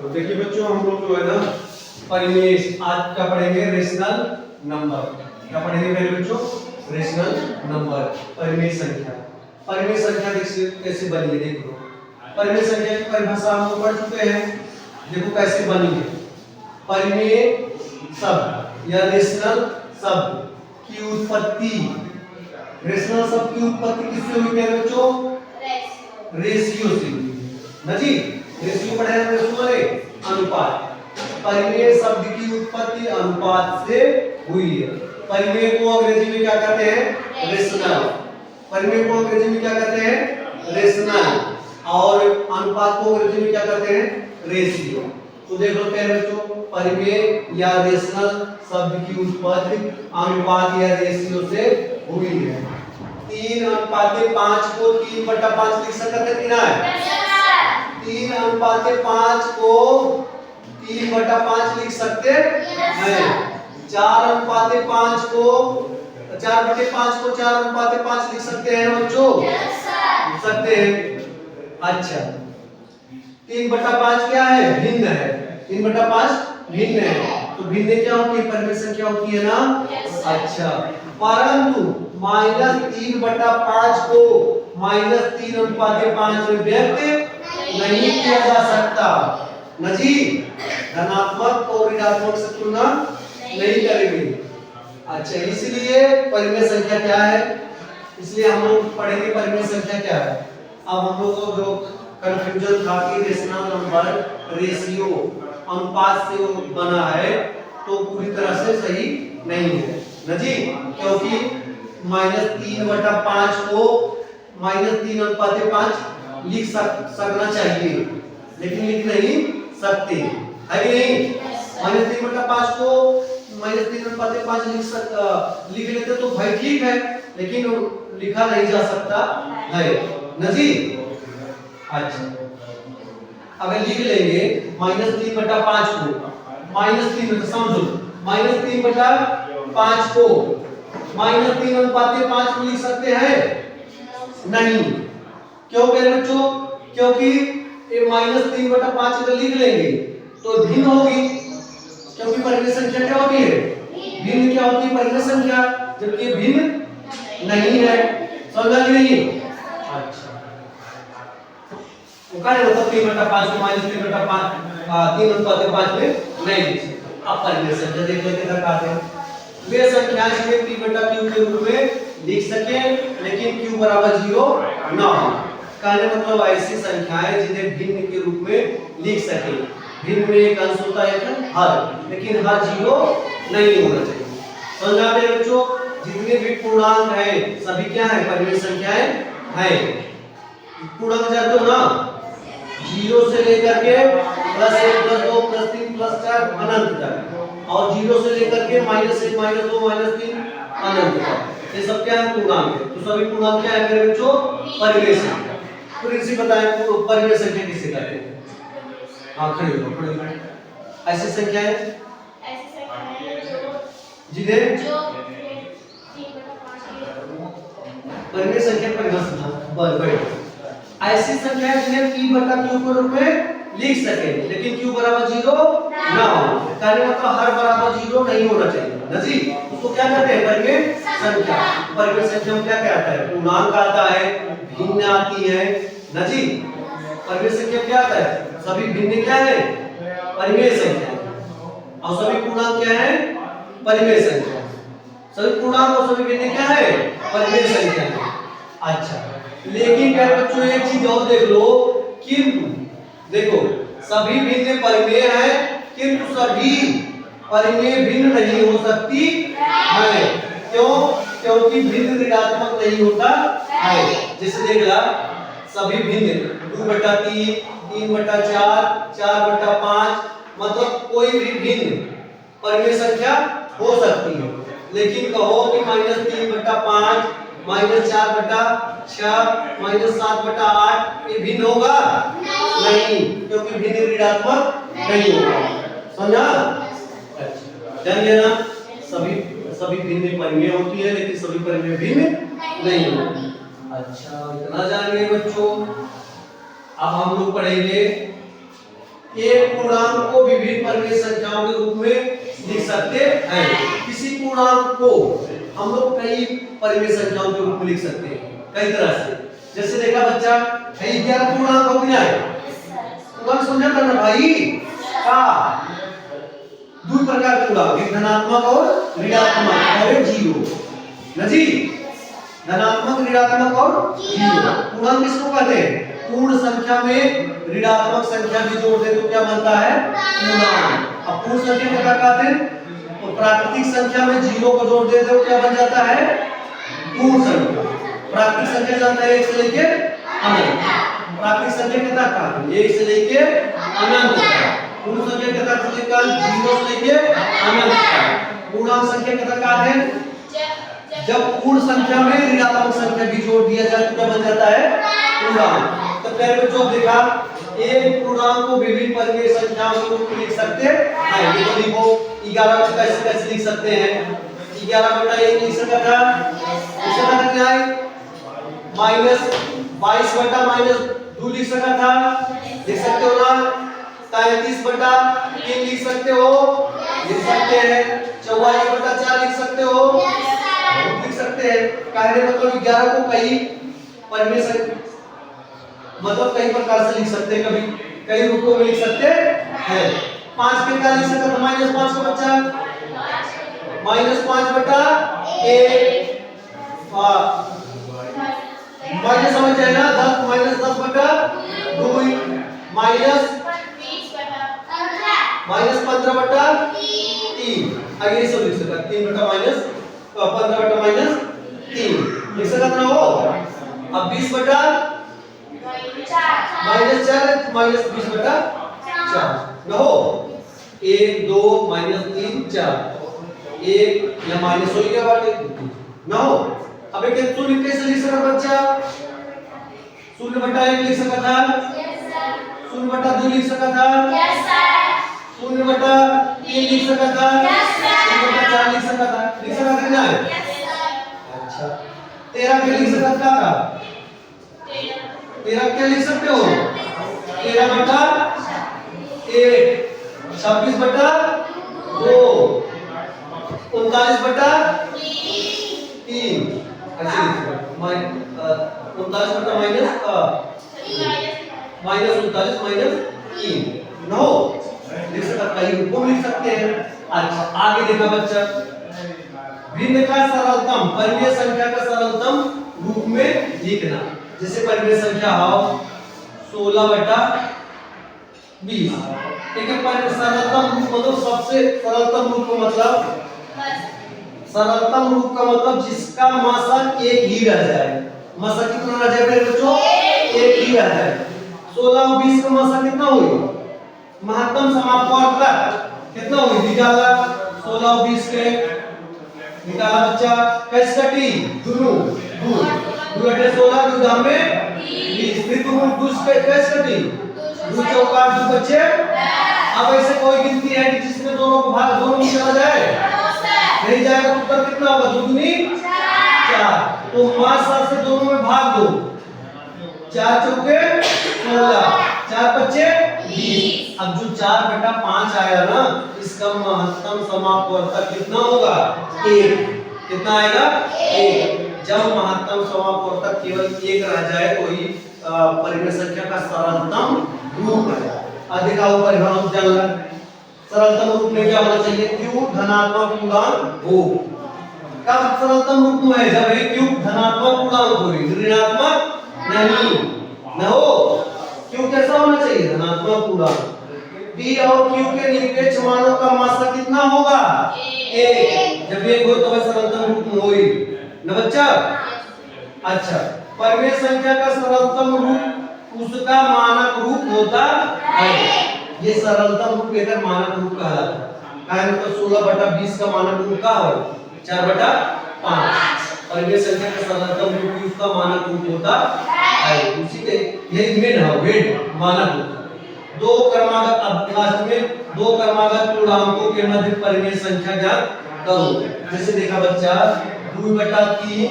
तो देखिए बच्चों, हम लोग जो है ना परिमेय आज क्या पढ़ेंगे, रेशनल नंबर। क्या पढ़ेंगे मेरे बच्चों? रेशनल नंबर, परिमेय संख्या। परिमेय संख्या कैसे बनी है देख लो। परिमेय संख्या की परिभाषा हम लोग पढ़ चुके हैं। देखो कैसे बनी है। परिमेय शब्द या रेशनल शब्द की उत्पत्ति, रेशनल शब्द की उत्पत्ति किससे हुई मेरे बच्चों? रेशियो से हुई ना जी। रेशियो पढ़े हैं रेशियो रे, अनुपात। परिमेय शब्द की उत्पत्ति अनुपात से हुई है। परिमेय को अंग्रेजी में क्या कहते हैं? रेशनल। परिमेय को अंग्रेजी में क्या कहते हैं? रेशनल। और अनुपात को अंग्रेजी में क्या कहते हैं? रेशियो। तो देख लो प्यारे बच्चों, परिमेय या रेशनल शब्द की उत्पत्ति अनुपात या रेशियो से हुई है। 3:5 को 3/5 लिख सकते हैं कि नहीं? 3:5 को 3/5 लिख सकते हैं। 4:5 को 4/5 को 4:5 लिख सकते हैं बच्चों? लिख सकते हैं। अच्छा, 3/5 क्या है? भिन्न है। 3/5 भिन्न है। तो भिन्न क्या होती है? परिमेय संख्या होती है ना। अच्छा, परंतु -3/5 को -3:5 में व्यक्त नहीं किया जा सकता न जी। धनात्मक और ऋणात्मक से तुलना नहीं करेंगे। अच्छा, इसलिए परिमेय संख्या क्या है? इसलिए हम लोग पढ़ेंगे परिमेय संख्या क्या है। अब हम लोग को जो कंफ्यूजन था कि रेशनल नंबर रेशियो अनुपात से बना है, तो पूरी तरह से सही नहीं है ना जी। क्योंकि -3/5 को -3:5 लिख सकना चाहिए, लेकिन लिख नहीं सकते, है कि नहीं? -3/5 को -3:5 लिख लेते तो भाई ठीक है, लेकिन लिखा नहीं जा सकता है ना जी। अच्छा, अगर लिख लेंगे -3/5 को -3 समझो, -3/5 को -3:5 में लिख सकते हैं? नहीं। क्यों मेरे बच्चों? क्योंकि ये -3/5 अगर लिख लेंगे तो भिन्न होगी। क्योंकि परिमेय संख्या क्या होती है? भिन्न क्या होती है? परिमेय संख्या, जबकि भिन्न नहीं है। समझा कि नहीं? अच्छा, वो क्या होता है? 3/5 को -3/5 में नहीं लिख सकते। अब परिमेय संख्या देख लेते हैं क्या हैं। वे संख्याएं जिन्हें p/q के रूप में लिख सके, लेकिन q बराबर 0 ना हो। कहने मतलब ऐसी संख्याएं जिन्हें भिन्न के रूप में लिख सके। भिन्न में एक अंश होता है हर, लेकिन हर 0 नहीं होना चाहिए। समझा मेरे बच्चों? जितने भी पूर्णांक हैं सभी क्या है? परिमेय संख्याएं हैं। पूर्णांक जानते हो ना? 0 से लेकर के +1 +2 +3 +4 अनंत तक, और 0 से लेकर के -1 -2 -3 अनंत तक। ये सब क्या है? पूर्णांक है। तो सभी पूर्णांक क्या है मेरे बच्चों? परिमेय संख्या। तो इसी बताएं परिमेय संख्या किसे कहते हैं? हाँ, खड़े हो, खड़े हो। ऐसी संख्याएं जिन्हें परिमेय संख्या परिभाषा ऐसी संख्याएं जिन्हें p/q के रूप में लिख सके, लेकिन q बराबर 0 ना हो। कहने मतलब हर बराबर 0 नहीं होना चाहिए ना जी। उसको क्या कहते हैं? परिमेय संख्या। परिमेय संख्या में क्या क्या आता है? पूर्णांक आता है, भिन्न आती है ना जी। परिमेय संख्या क्या आता है? सभी भिन्न क्या है? परिमेय संख्या। और सभी पूर्णांक क्या है? परिमेय संख्या। सभी पूर्णांक और सभी भिन्न क्या है? परिमेय संख्या। अच्छा, लेकिन प्यारे बच्चों एक चीज और देख लो, किंतु देखो सभी भिन्न परिमेय है, किंतु सभी परिमेय भिन्न नहीं हो सकती है। क्यों? क्योंकि भिन्न ऋणात्मक नहीं होता है। जैसे देख ला, सभी भिन्न 2/3 3/4 4/5, मतलब कोई भी भिन्न परिमेय संख्या हो सकती है। लेकिन कहो कि -3/5 -4/6 -7/8 ये भिन्न होगा? नहीं, क्योंकि भिन्न ऋणात्मक नहीं होगा। समझा? अच्छा, जान लिया ना? सभी भिन्न परिमेय होती है, लेकिन सभी परिमेय भिन्न नहीं होती। अच्छा, इतना जान गए बच्चों। अब हम लोग पढ़ेंगे एक पूर्णांक को विभिन्न परिमेय संख्याओं के रूप में लिख सकते हैं। किसी पूर्णांक को हम लोग कई परिमेय संख्याओं के रूप में लिख सकते हैं कई तरह से। जैसे देखा बच्चा, 11 पूर्णांक हो गया है, पूर्णांक समझा करना भाई का दो प्रकार के पूर्णांक, एक धनात्मक और ऋणात्मक और जीरो ना जी। धनात्मक, ऋणात्मक और जीरो। पूर्णांक किसको कहते हैं? पूर्ण संख्या में ऋणात्मक संख्या भी जोड़ दे तो क्या बनता है? पूर्णांक। अब पूर्ण संख्या क्या कहते हैं? तो प्राकृतिक संख्या में जीरो को जोड़ दे तो क्या बन जाता है? पूर्ण संख्या। प्राकृतिक संख्या जानता है 1 से लेके अनंत। प्राकृतिक संख्या कितना कहते हैं? 1 से लेके अनंत तक। पूर्ण संख्या कितना से लेकर 0 से लेके अनंत तक। पूर्णांक संख्या कितना कहते हैं? जब पूर्ण संख्या में ऋणात्मक संख्या भी जोड़ दिया जाए तो क्या बन जाता है? पूर्णांक। तो पहले में जो देखा, एक पूर्णांक को विभिन्न परिमेय संख्याओं के रूप में लिख सकते हैं। ये तो लिखो 11 को कैसे कैसे लिख सकते हैं? 11/1 लिख सकता था, इसका मतलब क्या है? -22/-2 लिख सकता था, लिख सकते हो ना? 33/3 लिख सकते हो, लिख सकते हैं। 44/4 लिख सकते हो, लिख सकते हैं। कहने मतलब 11 को कई परिमेय संख्या मतलब कई प्रकार से लिख सकते हैं, कभी कई रूपों में लिख सकते हैं। 5 के क्या लिख सकते हैं? -5 का बच्चा -5/1 माइनस समझ जाए ना? 10 -10/2 -15/3। आगे ये सब लिख सकते हैं। 3/-15/-3 लिख सकते ना हो। अब 20/-4 -20/4 न हो। 1 2 -3 4 1 या माइनस हो गया बात न हो। अब एक शून्य कैसे लिख सकता बच्चा? 0/1 लिख सकता था, 0/2 लिख सकता था, 0/3 लिख सकता था, 0/4 लिख सकता था। लिख सकता था ना? अच्छा, 13 क्या लिख सकता था? 13 क्या लिख सकते हो? 13/1 26/2 39/3 ऐसे लिख सकते। 39/-3 नो लिख सकता, कई रूपों में लिख सकते हैं। अच्छा, आगे देखा बच्चा, भिन्न का सरलतम परिमेय संख्या का सरलतम रूप में लिखना। जैसे परिमेय संख्या हो 16/20। ठीक है, पर सरलतम रूप मतलब सबसे सरलतम रूप का मतलब, सरलतम रूप का मतलब जिसका मासक एक ही रह जाए। मासक कितना रह जाए मेरे बच्चों? एक ही रह जाए। 16 और 20 का मासक कितना हुई? महत्तम समापवर्तक कितना हुई? निकाला 16 और 20 के, निकाला बच्चा। कैसे कटी? दोनों दो 16 दो दाम में 20, फिर तुम दूस के कैसे कटी? 2 चौका 2 बच्चे। अब ऐसे कोई गिनती है कि जिसमें दोनों को भाग दोनों में चला जाए? नहीं जाएगा तो उत्तर कितना होगा? 2 दूनी 4। तो 5 से दोनों में भाग दो, 4 चौके 16, 4 बच्चे 20। अब जो 4/5 आया ना, इसका महत्तम समापवर्तक कितना होगा? 1। कितना आएगा? 1। जब महत्तम समापवर्तक केवल 1 रह जाए तो ही परिमेय संख्या का सरलतम रूप है। अधिका ऊपर हम जानना सरलतम रूप में क्या होना चाहिए? क्यूब धनात्मक पूर्णांक हो। कब सरलतम रूप में है? जब एक क्यूब धनात्मक पूर्णांक हो, ऋणात्मक नहीं न हो। क्यूब कैसा होना चाहिए? धनात्मक पूर्णांक। p और q के निरपेक्ष मानों का मासक कितना होगा? 1। जब एक हो तो वह सरलतम रूप में होई न बच्चा। अच्छा, परिमेय संख्या का सरलतम रूप उसका मानक रूप होता है। ये सरलतम रूप लेकर मानक रूप कहलाता है। कारण तो 16/20 का मानक रूप का हो 4/5। परिमेय संख्या का सरलतम रूप भी उसका मानक रूप होता है। उसी के यही मेन है, वेट मानक रूप। दो क्रमागत, अब लास्ट में 2 क्रमागत पूर्णांकों के मध्य परिमेय संख्या ज्ञात करो। जैसे देखा बच्चा, 2/3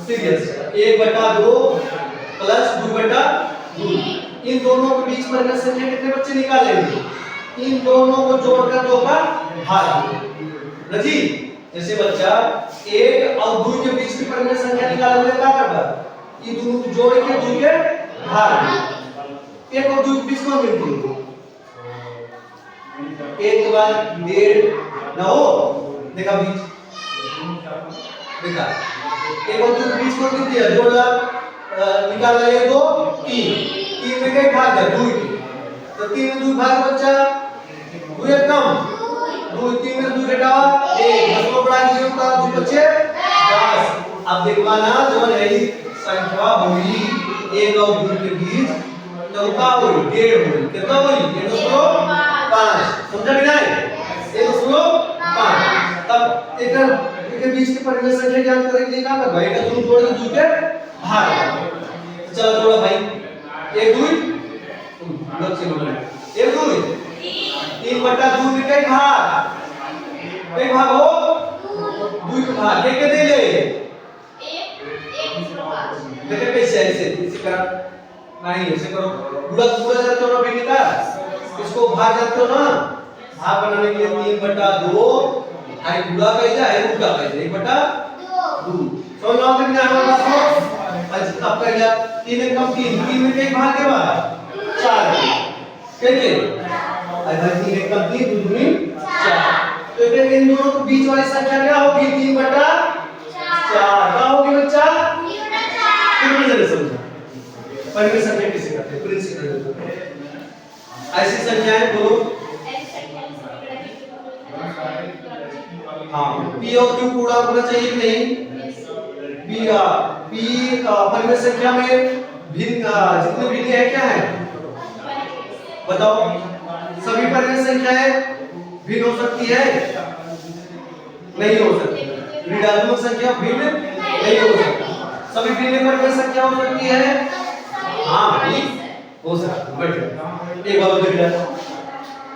सीरियस 1/2 प्लस 2/2 इन दोनों के बीच परिमेय संख्या कितने बच्चे निकालेंगे? इन दोनों को जोड़कर 2 का भाग ना जी। जैसे बच्चा 1 और 2 के बीच की परिमेय संख्या निकालोगे क्या करबा? ये दोनों को जोड़ के 2 के भाग 1 और 2 के बीच में मिलती है 1 के बाद 1.5 ना हो देखा बीच देखा 1 और 2 के बीच में कितनी है? जोड़ निकाल रहे 2 3 में कई भाग है 2 के तो 3 में 2 भाग बच्चा 2 एक कम 2 3 में 2 घटावा 1 10 को बढ़ा के का 2 बच्चे 10। अब देखवा ना जब यही संख्या हुई 1 और 2 के बीच तो का हुई 1.5 हुई कितना हुई 1.5 समझा कि नहीं 1.5 तब एक बीच की परिमेय संख्या ज्ञात करने के लिए क्या करना है? दोनों जोड़ के 2 के भाग चलो जोड़ा भाई 1 2 लग से बोल 1 2 3 बटा 2 में कई भाग हो 2 के भाग के दे ले 1 देखो कैसे ऐसे करा नहीं ऐसे करो पूरा पूरा जाते हो ना बेटी का इसको भाग जाते हो ना भाग बनाने के लिए 3 बटा 2 आई पूरा कैसे है उल्टा कैसे 1 बटा 2 समझ लो कि ना हमारे पास अब कर लिया 3 एक कम 3 में कई भाग के बाद 4 कैसे आई भाई 3 एक कम 3 2 दूनी 4 तो फिर इन दोनों के बीच वाली संख्या क्या होगी 3 बटा 4 क्या होगी बच्चा कितने जल्दी समझो परिमेय संख्या किसे कहते हैं? प्रिंसिपल ऐसी संख्याएं बोलो हाँ p और q पूरा होना चाहिए कि नहीं? p परिमेय संख्या में भिन्न जितने भिन्न है क्या है बताओ? सभी परिमेय संख्याएं भिन्न हो सकती है नहीं हो सकती? ऋणात्मक संख्या भिन्न नहीं हो सकती। सभी भिन्न परिमेय संख्या हो सकती है हाँ हो सकती है। एक बार देख लें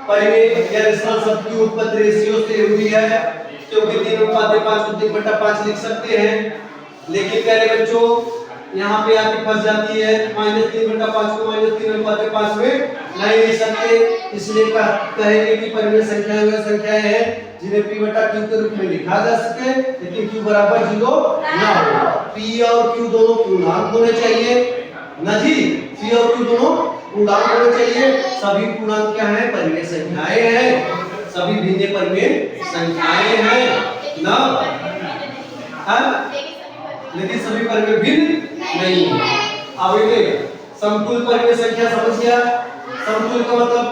परिमेय या रेशनल शब्द की उत्पत्ति रेशियो से हुई है क्योंकि 3:5 को 3/5 लिख सकते हैं लेकिन पहले बच्चों यहाँ पे आके फंस जाती है -3/5 को -3/5 में नहीं लिख सकते इसलिए कहेंगे कि परिमेय संख्याएं वे संख्याएं हैं जिन्हें p बटा q के रूप में लिखा जा सके लेकिन q बराबर 0 ना हो। p और q दोनों पूर्णांक होने चाहिए ना जी p और q दोनों पूर्णांक होने चाहिए। सभी पूर्णांक क्या हैं? परिमेय संख्याएं हैं सभी भिन्न परिमेय संख्याएं हैं ना लेकिन सभी परिमेय भिन्न नहीं है। अब ये समतुल परिमेय संख्या समझ गया? समतुल का मतलब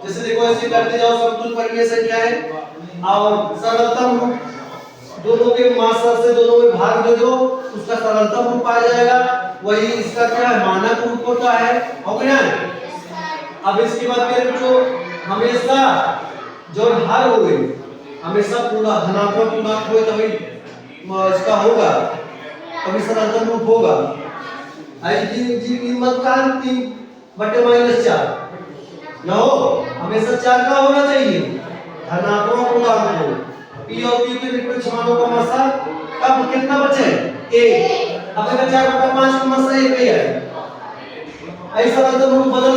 जैसे देखो ऐसे करते जाओ समतुल परिमेय संख्या है और सरलतम रूप दोनों के मात्रा से दोनों में भाग दे दो उसका सरलतम रूप आ जाएगा वही इसका क्या है मानक रूप होता है हो गया। अब इसके बाद मेरे बच्चों हमेशा जो हर हो गई हमेशा पूरा धनात्मक पूर्णांक हो तभी इसका होगा तभी सरलतम रूप होगा। आई जी मत का 3/-4 ना हो हमेशा 4 का होना चाहिए धनात्मक पूर्णांक हो। p और q के निरपेक्ष मानों का मात्रा कब कितना बचे 1 अब अगर 4/5 का मात्रा 1 ही है ऐसा मतलब रूप बदल